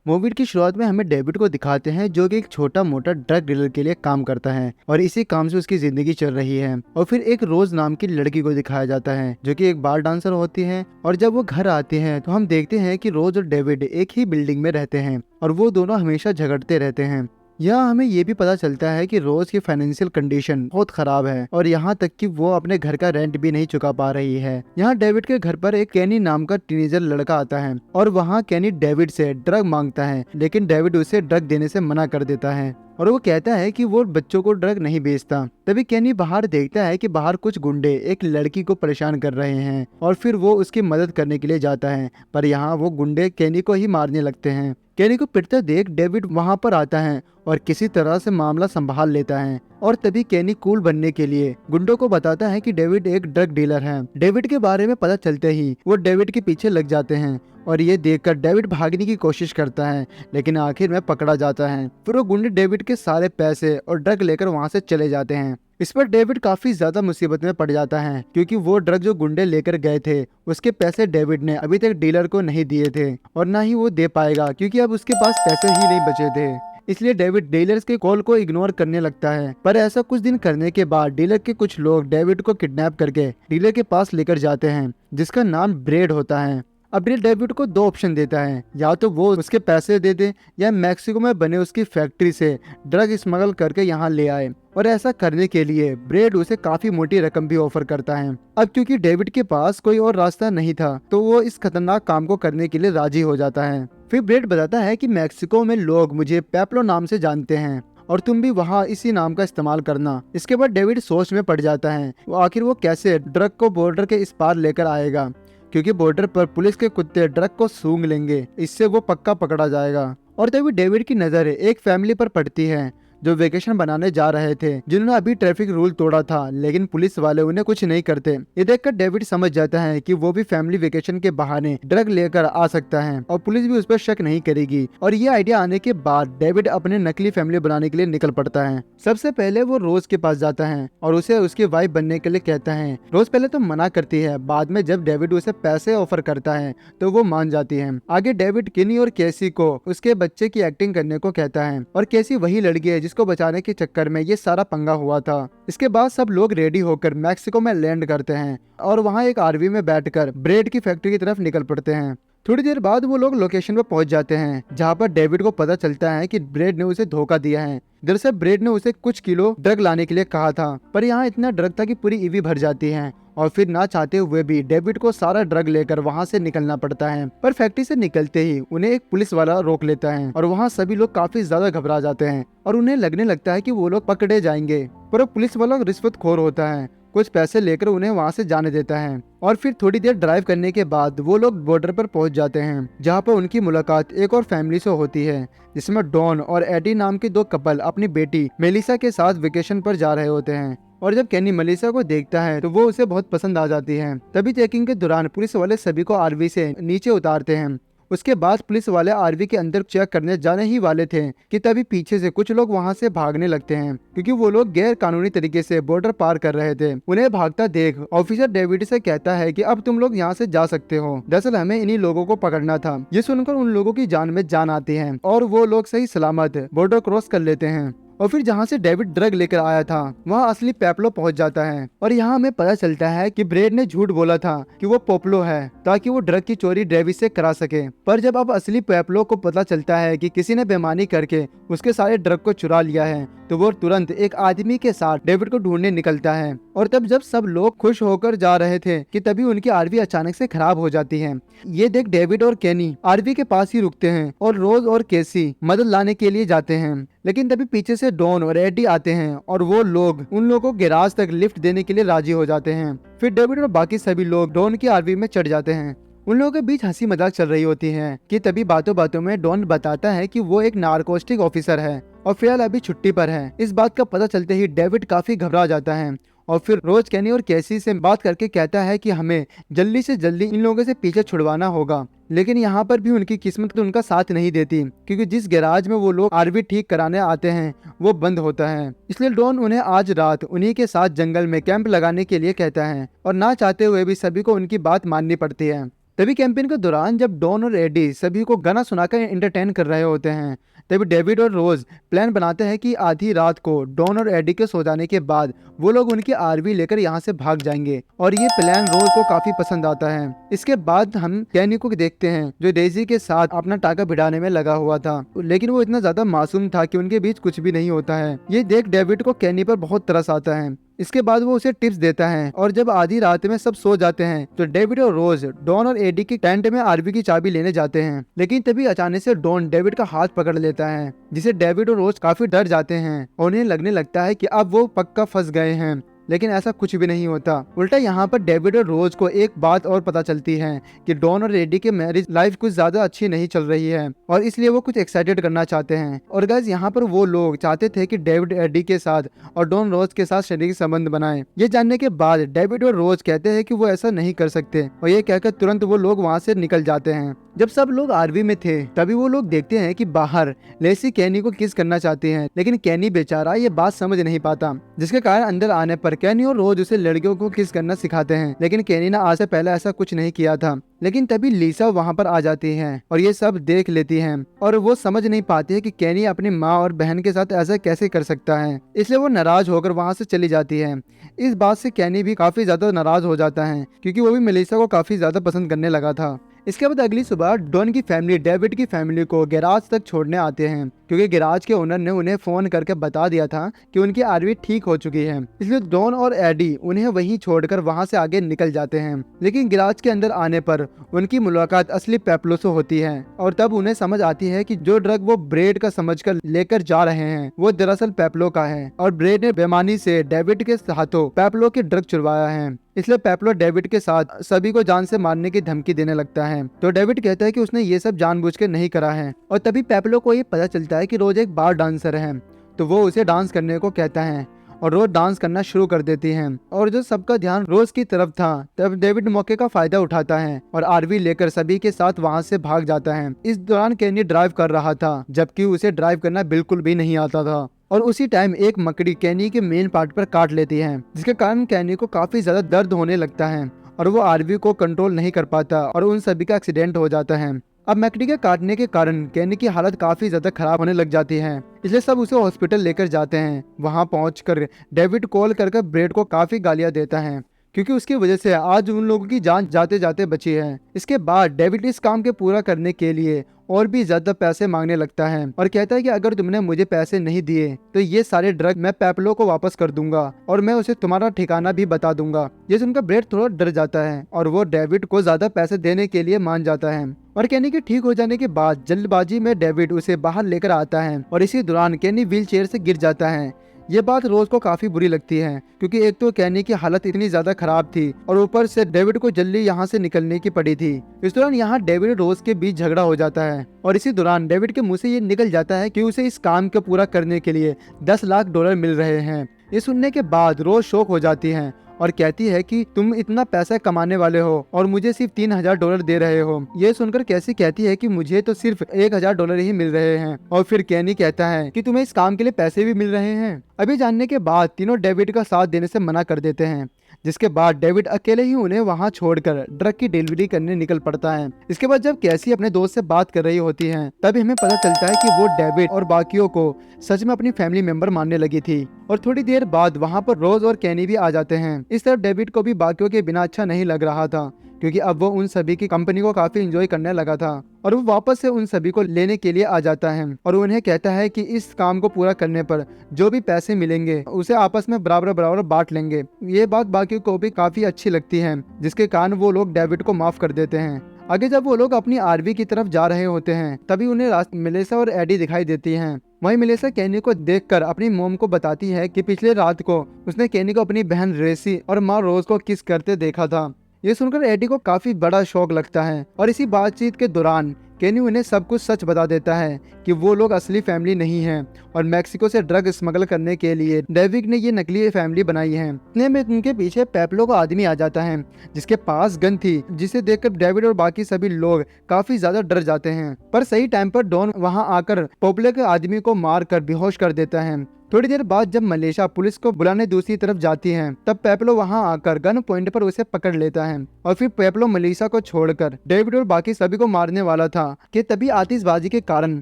Movie की शुरुआत में हमें डेविड को दिखाते हैं जो कि एक छोटा मोटा ड्रग डीलर के लिए काम करता है और इसी काम से उसकी जिंदगी चल रही है। और फिर एक रोज नाम की लड़की को दिखाया जाता है जो कि एक बार डांसर होती है। और जब वो घर आती है तो हम देखते हैं कि रोज और डेविड एक ही बिल्डिंग में रहते हैं और वो दोनों हमेशा झगड़ते रहते हैं। यहाँ हमें ये भी पता चलता है कि रोज की फाइनेंशियल कंडीशन बहुत खराब है और यहाँ तक कि वो अपने घर का रेंट भी नहीं चुका पा रही है। यहाँ डेविड के घर पर एक केनी नाम का टीनेजर लड़का आता है और वहाँ केनी डेविड से ड्रग मांगता है, लेकिन डेविड उसे ड्रग देने से मना कर देता है और वो कहता है कि वो बच्चों को ड्रग नहीं बेचता। तभी केनी बाहर देखता है कि बाहर कुछ गुंडे एक लड़की को परेशान कर रहे हैं और फिर वो उसकी मदद करने के लिए जाता है, पर यहाँ वो गुंडे केनी को ही मारने लगते हैं। केनी को पिटता देख डेविड वहाँ पर आता है और किसी तरह से मामला संभाल लेता है और तभी केनी कूल बनने के लिए गुंडों को बताता है कि डेविड एक ड्रग डीलर है। डेविड के बारे में पता चलते ही वो डेविड के पीछे लग जाते हैं और ये देखकर डेविड भागने की कोशिश करता है, लेकिन आखिर में पकड़ा जाता है। फिर वो गुंडे डेविड के सारे पैसे और ड्रग लेकर वहाँ से चले जाते हैं। इस पर डेविड काफी ज्यादा मुसीबत में पड़ जाता है क्योंकि वो ड्रग जो गुंडे लेकर गए थे उसके पैसे डेविड ने अभी तक डीलर को नहीं दिए थे और ना ही वो दे पाएगा क्योंकि अब उसके पास पैसे ही नहीं बचे थे। इसलिए डेविड डीलर्स के कॉल को इग्नोर करने लगता है। पर ऐसा कुछ दिन करने के बाद डीलर के कुछ लोग डेविड को किडनैप करके डीलर के पास लेकर जाते हैं जिसका नाम ब्रेड होता है। अब डेविड को दो ऑप्शन देता है, या तो वो उसके पैसे दे दे या मैक्सिको में बने उसकी फैक्ट्री से ड्रग स्मगल करके यहाँ ले आए। और ऐसा करने के लिए ब्रेड उसे काफी मोटी रकम भी ऑफर करता है। अब क्योंकि डेविड के पास कोई और रास्ता नहीं था तो वो इस खतरनाक काम को करने के लिए राजी हो जाता है। फिर ब्रेड बताता है कि मैक्सिको में लोग मुझे पेप्लो नाम से जानते हैं और तुम भी वहाँ इसी नाम का इस्तेमाल करना। इसके बाद डेविड सोच में पड़ जाता है आखिर वो कैसे ड्रग को बॉर्डर के इस पार लेकर आएगा, क्योंकि बॉर्डर पर पुलिस के कुत्ते ड्रग को सूंघ लेंगे, इससे वो पक्का पकड़ा जाएगा। और तभी डेविड की नजर एक फैमिली पर पड़ती है जो वेकेशन बनाने जा रहे थे, जिन्होंने अभी ट्रैफिक रूल तोड़ा था, लेकिन पुलिस वाले उन्हें कुछ नहीं करते। ये देखकर डेविड समझ जाता है कि वो भी फैमिली वेकेशन के बहाने ड्रग लेकर आ सकता है और पुलिस भी उस पर शक नहीं करेगी। और ये आइडिया आने के बाद डेविड अपने नकली फैमिली बनाने के लिए निकल पड़ता है। सबसे पहले वो रोज के पास जाता है और उसे उसकी वाइफ बनने के लिए कहता है। रोज पहले तो मना करती है, बाद में जब डेविड उसे पैसे ऑफर करता है तो वो मान जाती है। आगे डेविड किनी और केसी को उसके बच्चे की एक्टिंग करने को कहता है और केसी वही लड़की है जिसको बचाने के चक्कर में ये सारा पंगा हुआ था। इसके बाद सब लोग रेडी होकर मैक्सिको में लैंड करते हैं और वहाँ एक आरवी में बैठकर ब्रेड की फैक्ट्री की तरफ निकल पड़ते हैं। थोड़ी देर बाद वो लोग लोकेशन पर पहुंच जाते हैं जहाँ पर डेविड को पता चलता है कि ब्रेड ने उसे धोखा दिया है। दरअसल ब्रेड ने उसे कुछ किलो ड्रग लाने के लिए कहा था, पर यहाँ इतना ड्रग था कि पूरी ईवी भर जाती है और फिर ना चाहते हुए भी डेविड को सारा ड्रग लेकर वहाँ से निकलना पड़ता है। पर फैक्ट्री से निकलते ही उन्हें एक पुलिस वाला रोक लेता है और वहाँ सभी लोग काफी ज्यादा घबरा जाते हैं और उन्हें लगने लगता है कि वो लोग पकड़े जाएंगे। पर पुलिस वाला रिश्वतखोर होता है, कुछ पैसे लेकर उन्हें वहां से जाने देता है। और फिर थोड़ी देर ड्राइव करने के बाद वो लोग बॉर्डर पर पहुंच जाते हैं जहां पर उनकी मुलाकात एक और फैमिली से होती है जिसमें डॉन और एडी नाम के दो कपल अपनी बेटी मेलिसा के साथ वेकेशन पर जा रहे होते हैं। और जब केनी मेलिसा को देखता है तो वो उसे बहुत पसंद आ जाती है। तभी चेकिंग के दौरान पुलिस वाले सभी को आरवी से नीचे उतारते हैं। उसके बाद पुलिस वाले आरवी के अंदर चेक करने जाने ही वाले थे कि तभी पीछे से कुछ लोग वहां से भागने लगते हैं क्योंकि वो लोग गैर कानूनी तरीके से बॉर्डर पार कर रहे थे। उन्हें भागता देख ऑफिसर डेविड से कहता है कि अब तुम लोग यहाँ से जा सकते हो, दरअसल हमें इन्हीं लोगों को पकड़ना था। ये सुनकर उन लोगों की जान में जान आती है और वो लोग सही सलामत बॉर्डर क्रॉस कर लेते हैं। और फिर जहाँ से डेविड ड्रग लेकर आया था वहाँ असली पेप्लो पहुँच जाता है और यहाँ हमें पता चलता है कि ब्रेड ने झूठ बोला था कि वो पोप्लो है ताकि वो ड्रग की चोरी डेविड से करा सके। पर जब अब असली पेप्लो को पता चलता है कि किसी ने बेईमानी करके उसके सारे ड्रग को चुरा लिया है तो वो तुरंत एक आदमी के साथ डेविड को ढूंढने निकलता है। और तब जब सब लोग खुश होकर जा रहे थे कि तभी उनकी आरवी अचानक से खराब हो जाती है। ये देख डेविड और केनी आरवी के पास ही रुकते हैं और रोज और केसी मदद लाने के लिए जाते हैं, लेकिन तभी पीछे से डॉन और एडी आते हैं और वो लोग उन लोगों को गैराज तक लिफ्ट देने के लिए राजी हो जाते हैं। फिर डेविड और बाकी सभी लोग डॉन की आरवी में चढ़ जाते हैं। उन लोगों के बीच हंसी मजाक चल रही होती है कि तभी बातों बातों में डॉन बताता है कि वो एक नारकोटिक ऑफिसर है और फिलहाल अभी छुट्टी पर है। इस बात का पता चलते ही डेविड काफी घबरा जाता है और फिर रोज केनी और केसी से बात करके कहता है कि हमें जल्दी से जल्दी इन लोगों से पीछे छुड़वाना होगा। लेकिन यहाँ पर भी उनकी किस्मत तो उनका साथ नहीं देती क्योंकि जिस गैराज में वो लोग आरवी ठीक कराने आते हैं वो बंद होता है। इसलिए डॉन उन्हें आज रात उन्हीं के साथ जंगल में कैंप लगाने के लिए कहता है और ना चाहते हुए भी सभी को उनकी बात माननी पड़ती है। तभी कैंपेन के दौरान जब डॉन और एडी सभी को गाना सुनाकर एंटरटेन कर रहे होते हैं, तभी डेविड और रोज प्लान बनाते हैं कि आधी रात को डॉन और एडी के सो जाने के बाद वो लोग उनकी आरवी लेकर यहाँ से भाग जाएंगे। और ये प्लान रोज को काफी पसंद आता है। इसके बाद हम कैनी को देखते हैं जो डेजी के साथ अपना टाका भिड़ाने में लगा हुआ था, लेकिन वो इतना ज्यादा मासूम था कि उनके बीच कुछ भी नहीं होता है। ये देख डेविड को कैनी पर बहुत तरस आता है। इसके बाद वो उसे टिप्स देता है और जब आधी रात में सब सो जाते हैं तो डेविड और रोज डॉन और एडी की टेंट में आरवी की चाबी लेने जाते हैं। लेकिन तभी अचानक से डॉन डेविड का हाथ पकड़ लेता है, जिसे डेविड और रोज काफी डर जाते हैं और उन्हें लगने लगता है कि अब वो पक्का फंस गए हैं। लेकिन ऐसा कुछ भी नहीं होता। उल्टा यहाँ पर डेविड और रोज को एक बात और पता चलती है कि डॉन और एडी की मैरिज लाइफ कुछ ज्यादा अच्छी नहीं चल रही है और इसलिए वो कुछ एक्साइटेड करना चाहते हैं। और गाइस यहाँ पर वो लोग चाहते थे कि डेविड एडी के साथ और डॉन रोज के साथ शारीरिक संबंध बनाएं। ये जानने के बाद डेविड और रोज कहते हैं कि वो ऐसा नहीं कर सकते और ये कहकर तुरंत वो लोग वहाँ से निकल जाते हैं। जब सब लोग आरवी में थे तभी वो लोग देखते हैं कि बाहर लेसी कैनी को किस करना चाहती है, लेकिन कैनी बेचारा ये बात समझ नहीं पाता, जिसके कारण अंदर आने पर कैनी और रोज उसे लड़कियों को किस करना सिखाते हैं। लेकिन कैनी ने आज से पहले ऐसा कुछ नहीं किया था। लेकिन तभी लीसा वहाँ पर आ जाती है और ये सब देख लेती है और वो समझ नहीं पाती है कि कैनी अपनी माँ और बहन के साथ ऐसा कैसे कर सकता है, इसलिए वो नाराज होकर वहाँ से चली जाती है। इस बात से कैनी भी काफी ज्यादा नाराज हो जाता है क्योंकि वो भी मेलिसा को काफी ज्यादा पसंद करने लगा था। इसके बाद अगली सुबह डॉन की फैमिली डेविड की फैमिली को गैराज तक छोड़ने आते हैं क्योंकि गैराज के ओनर ने उन्हें फोन करके बता दिया था कि उनकी आरवी ठीक हो चुकी है। इसलिए डॉन और एडी उन्हें वहीं छोड़कर वहां से आगे निकल जाते हैं। लेकिन गैराज के अंदर आने पर उनकी मुलाकात असली पेप्लो से होती है और तब उन्हें समझ आती है कि जो ड्रग वो ब्रेड का समझकर लेकर जा रहे हैं वो दरअसल पेप्लो का है और ब्रेड ने बेईमानी से डेविड के हाथों पेप्लो की ड्रग चुरवाया है। इसलिए पेप्लो डेविड के साथ सभी को जान से मारने की धमकी देने लगता है। तो डेविड कहता है कि उसने ये सब जानबूझकर नहीं करा है और तभी पेप्लो को ये पता चलता है कि रोज एक बार डांसर है, तो वो उसे डांस करने को कहता है और रोज डांस करना शुरू कर देती है। और जो सबका ध्यान रोज की तरफ था तब डेविड मौके का फायदा उठाता है और आरवी लेकर सभी के साथ वहां से भाग जाता है। इस दौरान कैनी ड्राइव कर रहा था जबकि उसे ड्राइव करना बिल्कुल भी नहीं आता था और उसी टाइम एक मकड़ी कैनी के मेन पार्ट पर काट लेती है, जिसके कारण कैनी को काफी ज्यादा दर्द होने लगता है और वो आरवी को कंट्रोल नहीं कर पाता और उन सभी का एक्सीडेंट हो जाता है। अब मकड़ी के काटने के कारण कैनी की हालत काफी ज्यादा खराब होने लग जाती है, इसलिए सब उसे हॉस्पिटल लेकर जाते हैं। वहां पहुंचकर डेविड कॉल कर ब्रेड को काफी गालियां देता है क्योंकि उसकी वजह से आज उन लोगों की जान जाते जाते बची है। इसके बाद डेविड इस काम के पूरा करने के लिए और भी ज्यादा पैसे मांगने लगता है और कहता है कि अगर तुमने मुझे पैसे नहीं दिए तो ये सारे ड्रग मैं पेप्लो को वापस कर दूंगा और मैं उसे तुम्हारा ठिकाना भी बता दूंगा। ये सुनकर ब्रेड थोड़ा डर जाता है और वो डेविड को ज्यादा पैसे देने के लिए मान जाता है। और कैनी के ठीक हो जाने के बाद जल्दबाजी में डेविड उसे बाहर लेकर आता है और इसी दौरान कैनी व्हील चेयर से गिर जाता है। ये बात रोज को काफी बुरी लगती है क्योंकि एक तो कैनी की हालत इतनी ज्यादा खराब थी और ऊपर से डेविड को जल्दी यहाँ से निकलने की पड़ी थी। इस दौरान यहाँ डेविड और रोज के बीच झगड़ा हो जाता है और इसी दौरान डेविड के मुंह से ये निकल जाता है कि उसे इस काम को पूरा करने के लिए $10 लाख मिल रहे हैं। ये सुनने के बाद रोज शॉक हो जाती है और कहती है कि तुम इतना पैसा कमाने वाले हो और मुझे सिर्फ $3000 दे रहे हो। ये सुनकर कैसी कहती है कि मुझे तो सिर्फ $1000 ही मिल रहे हैं और फिर कैनी कहता है कि तुम्हें इस काम के लिए पैसे भी मिल रहे हैं। अभी जानने के बाद तीनों डेविड का साथ देने से मना कर देते हैं, जिसके बाद डेविड अकेले ही उन्हें वहां छोड़कर ड्रग की डिलीवरी करने निकल पड़ता है। इसके बाद जब कैसी अपने दोस्त से बात कर रही होती है तभी हमें पता चलता है कि वो डेविड और बाकियों को सच में अपनी फैमिली मेंबर मानने लगी थी। और थोड़ी देर बाद वहां पर रोज और कैनी भी आ जाते हैं। इस तरफ डेविड को भी बाकियों के बिना अच्छा नहीं लग रहा था क्योंकि अब वो उन सभी की कंपनी को काफी एंजॉय करने लगा था और वो वापस से उन सभी को लेने के लिए आ जाता है और उन्हें कहता है कि इस काम को पूरा करने पर जो भी पैसे मिलेंगे उसे आपस में बराबर बराबर बांट लेंगे। ये बात बाकी को भी काफी अच्छी लगती है, जिसके कारण वो लोग डेविड को माफ कर देते हैं। आगे जब वो लोग अपनी आरवी की तरफ जा रहे होते हैं तभी उन्हें मेलिसा और एडी दिखाई देती हैं। वहीं मेलिसा कैनी को देखकर अपनी मोम को बताती है कि पिछले रात को उसने कैनी को अपनी बहन रेसी और माँ रोज को किस करते देखा था। ये सुनकर एडी को काफी बड़ा शौक लगता है और इसी बातचीत के दौरान कैनी उन्हें सब कुछ सच बता देता है कि वो लोग असली फैमिली नहीं है और मेक्सिको से ड्रग स्मगल करने के लिए डेविड ने ये नकली फैमिली बनाई है। इतने में उनके पीछे पेप्लो का आदमी आ जाता है जिसके पास गन थी, जिसे देखकर डेविड और बाकी सभी लोग काफी ज्यादा डर जाते हैं। पर सही टाइम पर डॉन वहां आकर पेप्लो के आदमी को मार कर बेहोश कर देता है। थोड़ी देर बाद जब मलेशिया पुलिस को बुलाने दूसरी तरफ जाती है, तब पेप्लो वहां आकर गन पॉइंट पर उसे पकड़ लेता है और फिर पेप्लो मलेशिया को छोड़कर डेविड और बाकी सभी को मारने वाला था कि तभी आतिशबाजी के कारण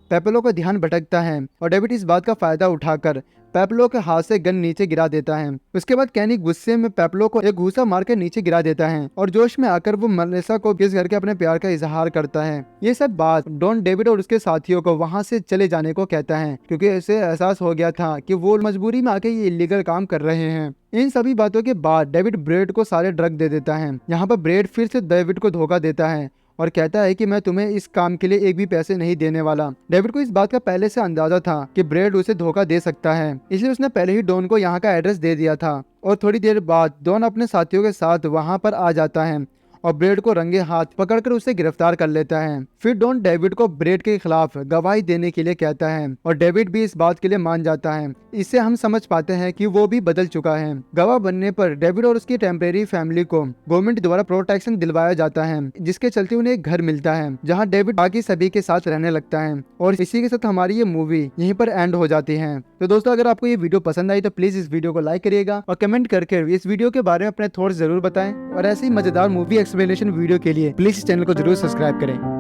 पेप्लो का ध्यान भटकता है और डेविड इस बात का फायदा उठाकर पेप्लो के हाथ से गन नीचे गिरा देता है। उसके बाद कैनी गुस्से में पेप्लो को एक घूसा मारकर नीचे गिरा देता है और जोश में आकर वो मलेशिया को किस करके अपने प्यार का इजहार करता है। ये सब बात डॉन डेविड और उसके साथियों को वहां से चले जाने को कहता है, क्योंकि इसे एहसास हो गया था कि वो मजबूरी में आके ये इलीगल काम कर रहे हैं। इन सभी बातों के बाद डेविड ब्रेड को सारे ड्रग दे देता है। यहाँ पर ब्रेड फिर से डेविड को धोखा देता है और कहता है कि मैं तुम्हें इस काम के लिए एक भी पैसे नहीं देने वाला। डेविड को इस बात का पहले से अंदाजा था कि ब्रेड उसे धोखा दे सकता है, इसलिए उसने पहले ही डॉन को यहाँ का एड्रेस दे दिया था। और थोड़ी देर बाद डॉन अपने साथियों के साथ वहाँ पर आ जाता है और ब्रेड को रंगे हाथ पकड़कर उसे गिरफ्तार कर लेता है। फिर डॉन डेविड को ब्रेड के खिलाफ गवाही देने के लिए कहता है और डेविड भी इस बात के लिए मान जाता है। इससे हम समझ पाते हैं कि वो भी बदल चुका है। गवाह बनने पर डेविड और उसकी टेम्परेरी फैमिली को गवर्नमेंट द्वारा प्रोटेक्शन दिलवाया जाता है, जिसके चलते उन्हें एक घर मिलता है जहाँ डेविड बाकी सभी के साथ रहने लगता है। और इसी के साथ हमारी ये मूवी यहीं पर एंड हो जाती है। तो दोस्तों, अगर आपको ये वीडियो पसंद आई तो प्लीज इस वीडियो को लाइक करिएगा और कमेंट करके इस वीडियो के बारे में अपने थॉट्स जरूर बताएं। और ऐसी मजेदार मूवी एक्सप्लेनेशन वीडियो के लिए प्लीज इस चैनल को जरूर सब्सक्राइब करें।